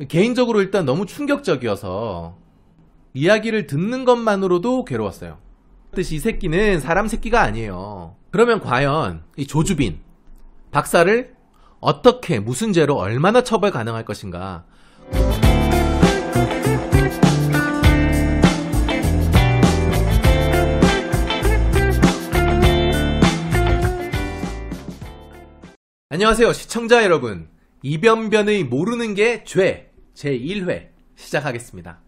개인적으로 일단 너무 충격적이어서 이야기를 듣는 것만으로도 괴로웠어요. 뜻이 이 새끼는 사람 새끼가 아니에요. 그러면 과연 이 조주빈 박사를 어떻게 무슨 죄로 얼마나 처벌 가능할 것인가. 안녕하세요 시청자 여러분, 이변변의 모르는 게 죄 제1회 시작하겠습니다.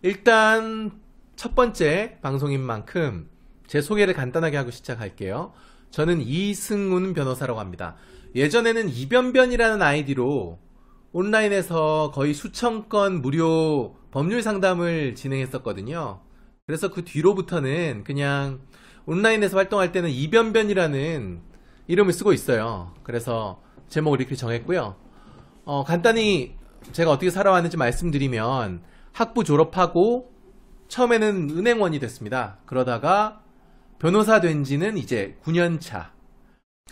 일단 첫 번째 방송인 만큼 제 소개를 간단하게 하고 시작할게요. 저는 이승훈 변호사라고 합니다. 예전에는 이변변이라는 아이디로 온라인에서 거의 수천 건 무료 법률 상담을 진행했었거든요. 그래서 그 뒤로부터는 그냥 온라인에서 활동할 때는 이변변이라는 이름을 쓰고 있어요. 그래서 제목을 이렇게 정했고요. 간단히 제가 어떻게 살아왔는지 말씀드리면, 학부 졸업하고 처음에는 은행원이 됐습니다. 그러다가 변호사 된 지는 이제 9년 차.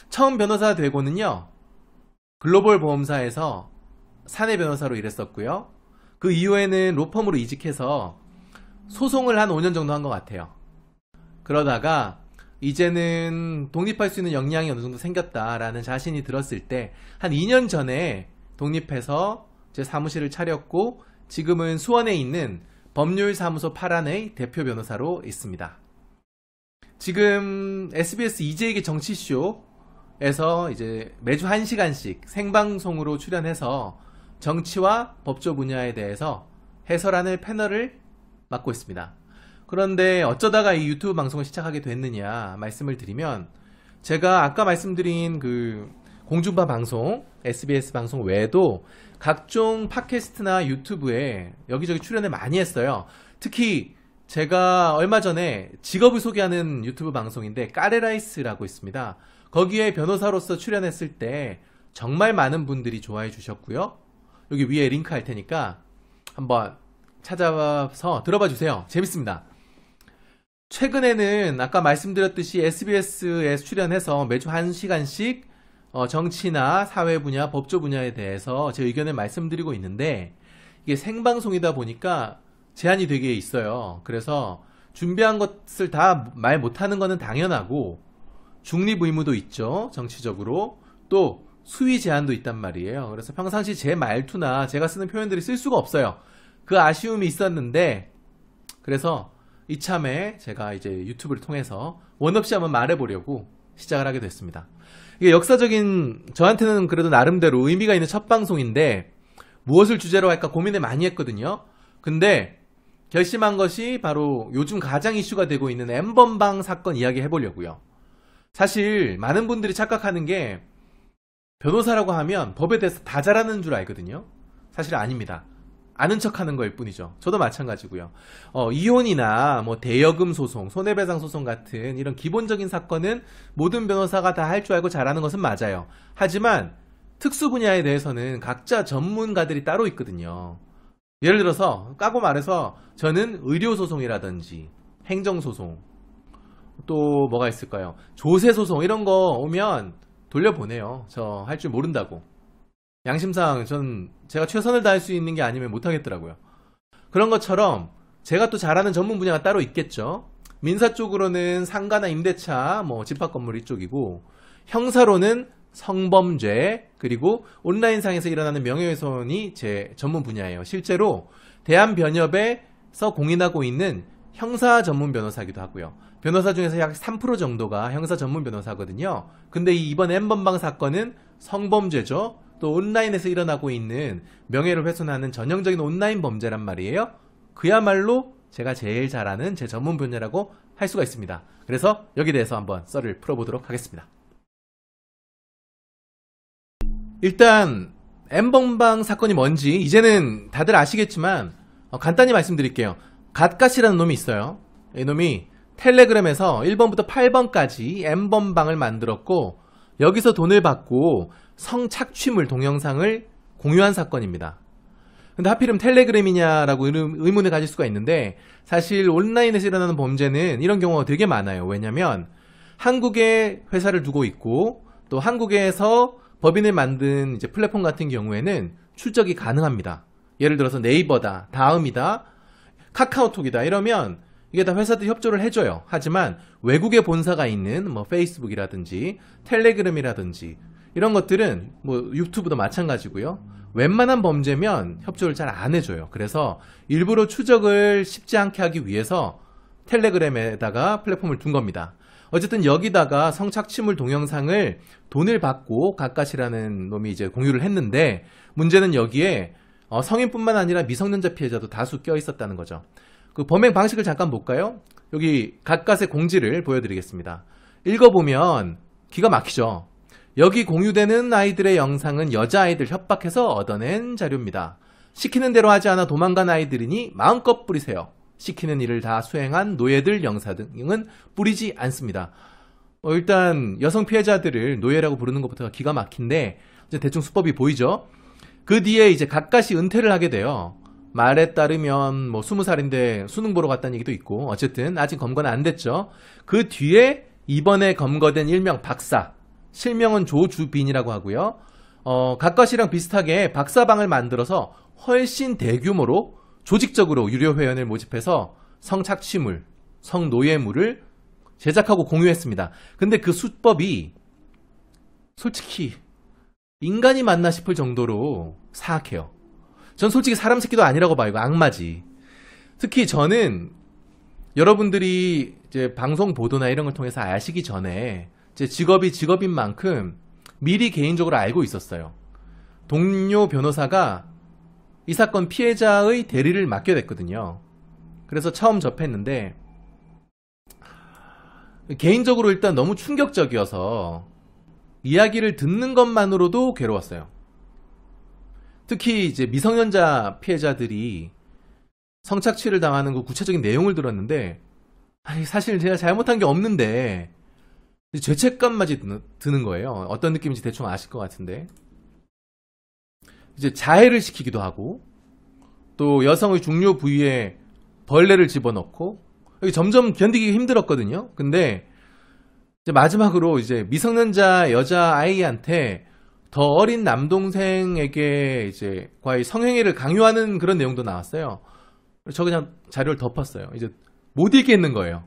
처음 변호사 되고는요, 글로벌 보험사에서 사내 변호사로 일했었고요. 그 이후에는 로펌으로 이직해서 소송을 한 5년 정도 한 것 같아요. 그러다가 이제는 독립할 수 있는 역량이 어느 정도 생겼다라는 자신이 들었을 때 한 2년 전에 독립해서 제 사무실을 차렸고, 지금은 수원에 있는 법률사무소 파란의 대표 변호사로 있습니다. 지금 SBS 이재익의 정치쇼에서 이제 매주 1시간씩 생방송으로 출연해서 정치와 법조 분야에 대해서 해설하는 패널을 맡고 있습니다. 그런데 어쩌다가 이 유튜브 방송을 시작하게 됐느냐 말씀을 드리면, 제가 아까 말씀드린 그 공중파 방송, SBS 방송 외에도 각종 팟캐스트나 유튜브에 여기저기 출연을 많이 했어요. 특히 제가 얼마 전에 직업을 소개하는 유튜브 방송인데 까레라이스라고 있습니다. 거기에 변호사로서 출연했을 때 정말 많은 분들이 좋아해 주셨고요. 여기 위에 링크 할 테니까 한번 찾아와서 들어봐 주세요. 재밌습니다. 최근에는 아까 말씀드렸듯이 SBS에 출연해서 매주 1시간씩 정치나 사회 분야, 법조 분야에 대해서 제 의견을 말씀드리고 있는데, 이게 생방송이다 보니까 제한이 되게 있어요. 그래서 준비한 것을 다 말 못하는 거는 당연하고, 중립 의무도 있죠. 정치적으로. 또 수위 제한도 있단 말이에요. 그래서 평상시 제 말투나 제가 쓰는 표현들이 쓸 수가 없어요. 그 아쉬움이 있었는데, 그래서 이참에 제가 이제 유튜브를 통해서 원 없이 한번 말해보려고 시작을 하게 됐습니다. 이게 역사적인, 저한테는 그래도 나름대로 의미가 있는 첫 방송인데 무엇을 주제로 할까 고민을 많이 했거든요. 근데 결심한 것이 바로 요즘 가장 이슈가 되고 있는 N번방 사건 이야기 해보려고요. 사실 많은 분들이 착각하는 게 변호사라고 하면 법에 대해서 다 잘 아는 줄 알거든요. 사실 아닙니다. 아는 척하는 거일 뿐이죠. 저도 마찬가지고요. 이혼이나 뭐 대여금 소송, 손해배상 소송 같은 이런 기본적인 사건은 모든 변호사가 다 할 줄 알고 잘하는 것은 맞아요. 하지만 특수 분야에 대해서는 각자 전문가들이 따로 있거든요. 예를 들어서 까고 말해서 저는 의료소송이라든지 행정소송, 또 뭐가 있을까요? 조세소송 이런 거 오면 돌려보내요. 저 할 줄 모른다고. 양심상 전 제가 최선을 다할 수 있는 게 아니면 못하겠더라고요. 그런 것처럼 제가 또 잘하는 전문 분야가 따로 있겠죠. 민사 쪽으로는 상가나 임대차, 뭐 집합건물 이쪽이고, 형사로는 성범죄, 그리고 온라인상에서 일어나는 명예훼손이 제 전문 분야예요. 실제로 대한변협에서 공인하고 있는 형사 전문 변호사이기도 하고요. 변호사 중에서 약 3% 정도가 형사 전문 변호사거든요. 근데 이번 N번방 사건은 성범죄죠. 또 온라인에서 일어나고 있는 명예를 훼손하는 전형적인 온라인 범죄란 말이에요. 그야말로 제가 제일 잘 아는 제 전문 분야라고 할 수가 있습니다. 그래서 여기에 대해서 한번 썰을 풀어보도록 하겠습니다. 일단 N번방 사건이 뭔지 이제는 다들 아시겠지만 간단히 말씀드릴게요. 갓갓이라는 놈이 있어요. 이 놈이 텔레그램에서 1번부터 8번까지 N번방을 만들었고, 여기서 돈을 받고 성착취물 동영상을 공유한 사건입니다. 근데 하필이면 텔레그램이냐라고 의문을 가질 수가 있는데, 사실 온라인에서 일어나는 범죄는 이런 경우가 되게 많아요. 왜냐면 한국에 회사를 두고 있고, 또 한국에서 법인을 만든 이제 플랫폼 같은 경우에는 추적이 가능합니다. 예를 들어서 네이버다, 다음이다, 카카오톡이다 이러면 이게 다 회사들이 협조를 해줘요. 하지만 외국에 본사가 있는 뭐 페이스북이라든지 텔레그램이라든지 이런 것들은 뭐 유튜브도 마찬가지고요. 웬만한 범죄면 협조를 잘 안 해줘요. 그래서 일부러 추적을 쉽지 않게 하기 위해서 텔레그램에다가 플랫폼을 둔 겁니다. 어쨌든 여기다가 성착취물 동영상을 돈을 받고 가까시라는 놈이 이제 공유를 했는데 문제는 여기에 성인뿐만 아니라 미성년자 피해자도 다수 껴 있었다는 거죠. 그 범행 방식을 잠깐 볼까요? 여기 가까스의 공지를 보여드리겠습니다. 읽어보면 기가 막히죠. 여기 공유되는 아이들의 영상은 여자아이들 협박해서 얻어낸 자료입니다. 시키는 대로 하지 않아 도망간 아이들이니 마음껏 뿌리세요. 시키는 일을 다 수행한 노예들 영상 등은 뿌리지 않습니다. 일단 여성 피해자들을 노예라고 부르는 것부터가 기가 막힌데 이제 대충 수법이 보이죠. 그 뒤에 이제 가까시 은퇴를 하게 돼요. 말에 따르면 뭐 20살인데 수능 보러 갔다는 얘기도 있고 어쨌든 아직 검거는 안 됐죠. 그 뒤에 이번에 검거된 일명 박사, 실명은 조주빈이라고 하고요. 가까시랑 비슷하게 박사방을 만들어서 훨씬 대규모로 조직적으로 유료 회원을 모집해서 성착취물, 성노예물을 제작하고 공유했습니다. 근데 그 수법이 솔직히 인간이 맞나 싶을 정도로 사악해요. 전 솔직히 사람 새끼도 아니라고 봐요. 이거 악마지. 특히 저는 여러분들이 이제 방송 보도나 이런 걸 통해서 아시기 전에 제 직업이 직업인 만큼 미리 개인적으로 알고 있었어요. 동료 변호사가 이 사건 피해자의 대리를 맡게 됐거든요. 그래서 처음 접했는데 개인적으로 일단 너무 충격적이어서 이야기를 듣는 것만으로도 괴로웠어요. 특히 이제 미성년자 피해자들이 성착취를 당하는 그 구체적인 내용을 들었는데 사실 제가 잘못한 게 없는데 죄책감마저 드는 거예요. 어떤 느낌인지 대충 아실 것 같은데 이제 자해를 시키기도 하고 또 여성의 중요 부위에 벌레를 집어넣고 점점 견디기 힘들었거든요. 근데 이제 마지막으로 이제 미성년자 여자아이한테 더 어린 남동생에게 이제 과연 성행위를 강요하는 그런 내용도 나왔어요. 저 그냥 자료를 덮었어요. 이제 못 읽겠는 거예요.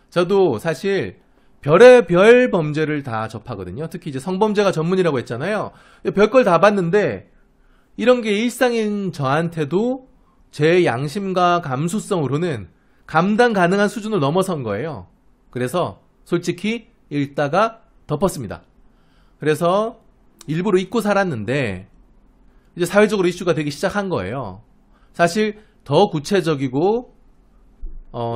저도 사실 별의별 범죄를 다 접하거든요. 특히 이제 성범죄가 전문이라고 했잖아요. 별걸 다 봤는데 이런 게 일상인 저한테도 제 양심과 감수성으로는 감당 가능한 수준을 넘어선 거예요. 그래서 솔직히 읽다가 덮었습니다. 그래서 일부러 잊고 살았는데 이제 사회적으로 이슈가 되기 시작한 거예요. 사실 더 구체적이고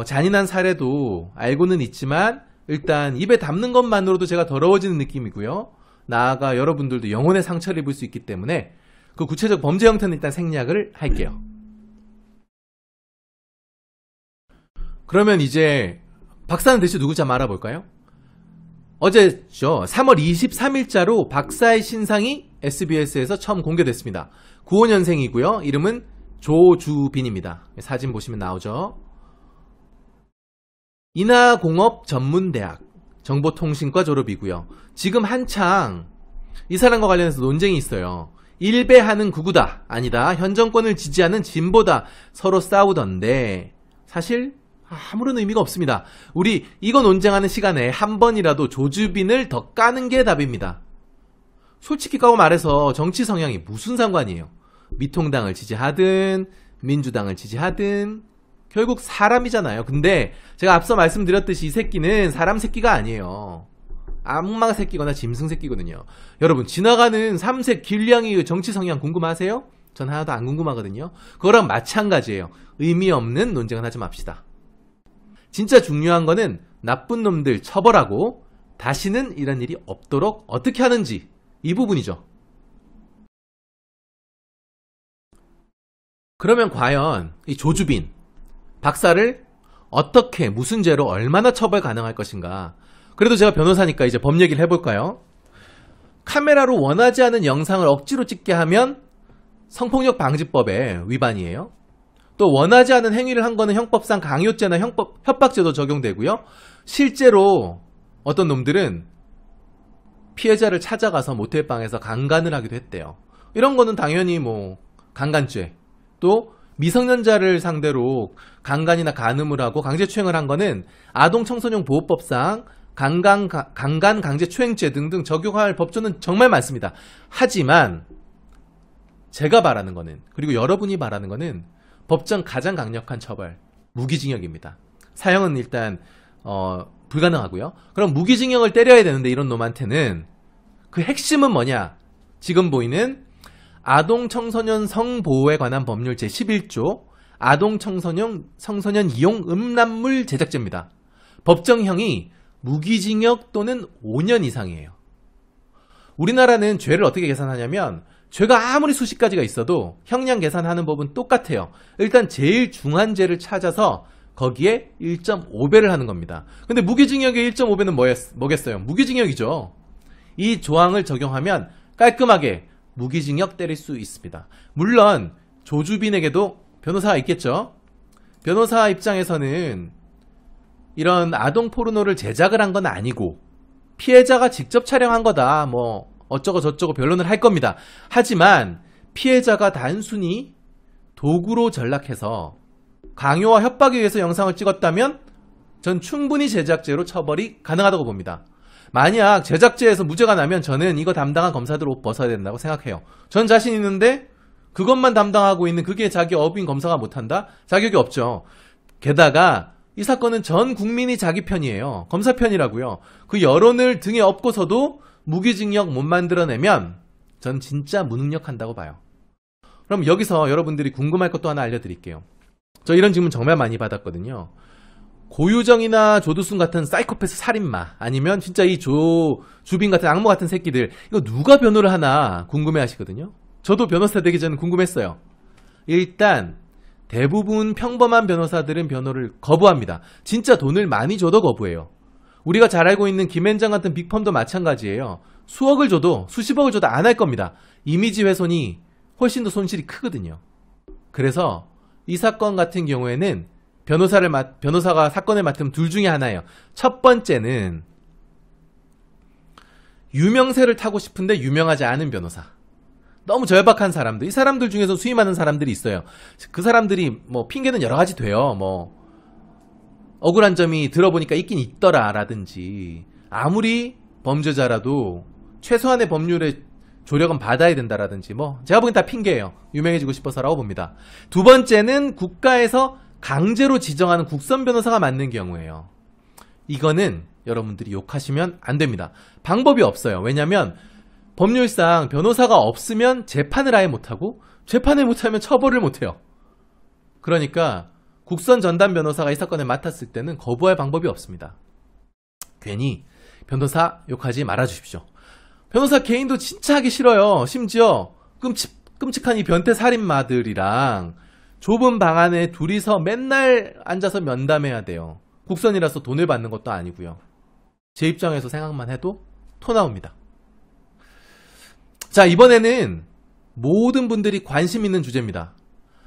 잔인한 사례도 알고는 있지만 일단 입에 담는 것만으로도 제가 더러워지는 느낌이고요. 나아가 여러분들도 영혼의 상처를 입을 수 있기 때문에 그 구체적 범죄 형태는 일단 생략을 할게요. 그러면 이제 박사는 대체 누구지 한번 알아볼까요? 어제죠. 3월 23일자로 박사의 신상이 SBS에서 처음 공개됐습니다. 95년생이고요. 이름은 조주빈입니다. 사진 보시면 나오죠. 인하공업전문대학 정보통신과 졸업이고요. 지금 한창 이 사람과 관련해서 논쟁이 있어요. 일배하는 구구다, 아니다, 현 정권을 지지하는 진보다, 서로 싸우던데 사실 아무런 의미가 없습니다. 우리 이거 논쟁하는 시간에 한 번이라도 조주빈을 더 까는 게 답입니다. 솔직히 까고 말해서 정치 성향이 무슨 상관이에요. 미통당을 지지하든 민주당을 지지하든 결국 사람이잖아요. 근데 제가 앞서 말씀드렸듯이 이 새끼는 사람 새끼가 아니에요. 악마 새끼거나 짐승 새끼거든요. 여러분 지나가는 삼색 길냥이의 정치 성향 궁금하세요? 전 하나도 안 궁금하거든요. 그거랑 마찬가지예요. 의미 없는 논쟁은 하지 맙시다. 진짜 중요한 거는 나쁜 놈들 처벌하고 다시는 이런 일이 없도록 어떻게 하는지 이 부분이죠. 그러면 과연 이 조주빈 박사를 어떻게 무슨 죄로 얼마나 처벌 가능할 것인가. 그래도 제가 변호사니까 이제 법 얘기를 해볼까요? 카메라로 원하지 않은 영상을 억지로 찍게 하면 성폭력 방지법에 위반이에요. 또 원하지 않은 행위를 한 거는 형법상 강요죄나 협박죄도 적용되고요. 실제로 어떤 놈들은 피해자를 찾아가서 모텔방에서 강간을 하기도 했대요. 이런 거는 당연히 뭐 강간죄, 또 미성년자를 상대로 강간이나 간음을 하고 강제추행을 한 거는 아동청소년보호법상 강간 강제추행죄 등등 적용할 법조는 정말 많습니다. 하지만 제가 바라는 거는, 그리고 여러분이 바라는 거는 법정 가장 강력한 처벌, 무기징역입니다. 사형은 일단 불가능하고요. 그럼 무기징역을 때려야 되는데 이런 놈한테는 그 핵심은 뭐냐? 지금 보이는 아동청소년 성보호에 관한 법률 제11조 아동청소년 이용 음란물 제작죄입니다. 법정형이 무기징역 또는 5년 이상이에요. 우리나라는 죄를 어떻게 계산하냐면 죄가 아무리 수십 가지가 있어도 형량 계산하는 법은 똑같아요. 일단 제일 중한 죄를 찾아서 거기에 1.5배를 하는 겁니다. 근데 무기징역의 1.5배는 뭐겠어요? 무기징역이죠. 이 조항을 적용하면 깔끔하게 무기징역 때릴 수 있습니다. 물론 조주빈에게도 변호사가 있겠죠. 변호사 입장에서는 이런 아동 포르노를 제작을 한 건 아니고 피해자가 직접 촬영한 거다, 뭐 어쩌고 저쩌고 변론을 할 겁니다. 하지만 피해자가 단순히 도구로 전락해서 강요와 협박에 의해서 영상을 찍었다면 전 충분히 제작죄로 처벌이 가능하다고 봅니다. 만약 제작죄에서 무죄가 나면 저는 이거 담당한 검사들 옷 벗어야 된다고 생각해요. 전 자신 있는데 그것만 담당하고 있는 그게 자기 업인 검사가 못한다? 자격이 없죠. 게다가 이 사건은 전 국민이 자기 편이에요. 검사 편이라고요. 그 여론을 등에 업고서도 무기징역 못 만들어내면 전 진짜 무능력한다고 봐요. 그럼 여기서 여러분들이 궁금할 것도 하나 알려드릴게요. 저 이런 질문 정말 많이 받았거든요. 고유정이나 조두순 같은 사이코패스 살인마, 아니면 진짜 이 주빈 같은 악마 같은 새끼들, 이거 누가 변호를 하나 궁금해 하시거든요. 저도 변호사 되기 전에 궁금했어요. 일단 대부분 평범한 변호사들은 변호를 거부합니다. 진짜 돈을 많이 줘도 거부해요. 우리가 잘 알고 있는 김앤장 같은 빅펌도 마찬가지예요. 수억을 줘도, 수십억을 줘도 안 할 겁니다. 이미지 훼손이 훨씬 더 손실이 크거든요. 그래서 이 사건 같은 경우에는 변호사가 사건을 맡으면 둘 중에 하나예요. 첫 번째는 유명세를 타고 싶은데 유명하지 않은 변호사. 너무 절박한 사람들, 이 사람들 중에서 수임하는 사람들이 있어요. 그 사람들이 뭐 핑계는 여러 가지 돼요. 뭐 억울한 점이 들어보니까 있긴 있더라 라든지, 아무리 범죄자라도 최소한의 법률의 조력은 받아야 된다라든지, 뭐 제가 보기엔 다 핑계예요. 유명해지고 싶어서라고 봅니다. 두 번째는 국가에서 강제로 지정하는 국선 변호사가 맞는 경우예요. 이거는 여러분들이 욕하시면 안 됩니다. 방법이 없어요. 왜냐면 법률상 변호사가 없으면 재판을 아예 못하고, 재판을 못하면 처벌을 못해요. 그러니까 국선 전담 변호사가 이 사건을 맡았을 때는 거부할 방법이 없습니다. 괜히 변호사 욕하지 말아주십시오. 변호사 개인도 진짜 하기 싫어요. 심지어 끔찍한 이 변태 살인마들이랑 좁은 방 안에 둘이서 맨날 앉아서 면담해야 돼요. 국선이라서 돈을 받는 것도 아니고요. 제 입장에서 생각만 해도 토 나옵니다. 자, 이번에는 모든 분들이 관심 있는 주제입니다.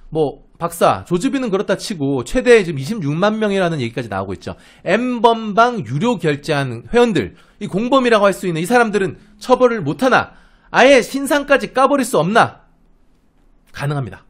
뭐 박사, 조주빈은 그렇다 치고 최대 지금 26만 명이라는 얘기까지 나오고 있죠. N번방 유료 결제한 회원들, 이 공범이라고 할 수 있는 이 사람들은 처벌을 못하나? 아예 신상까지 까버릴 수 없나? 가능합니다.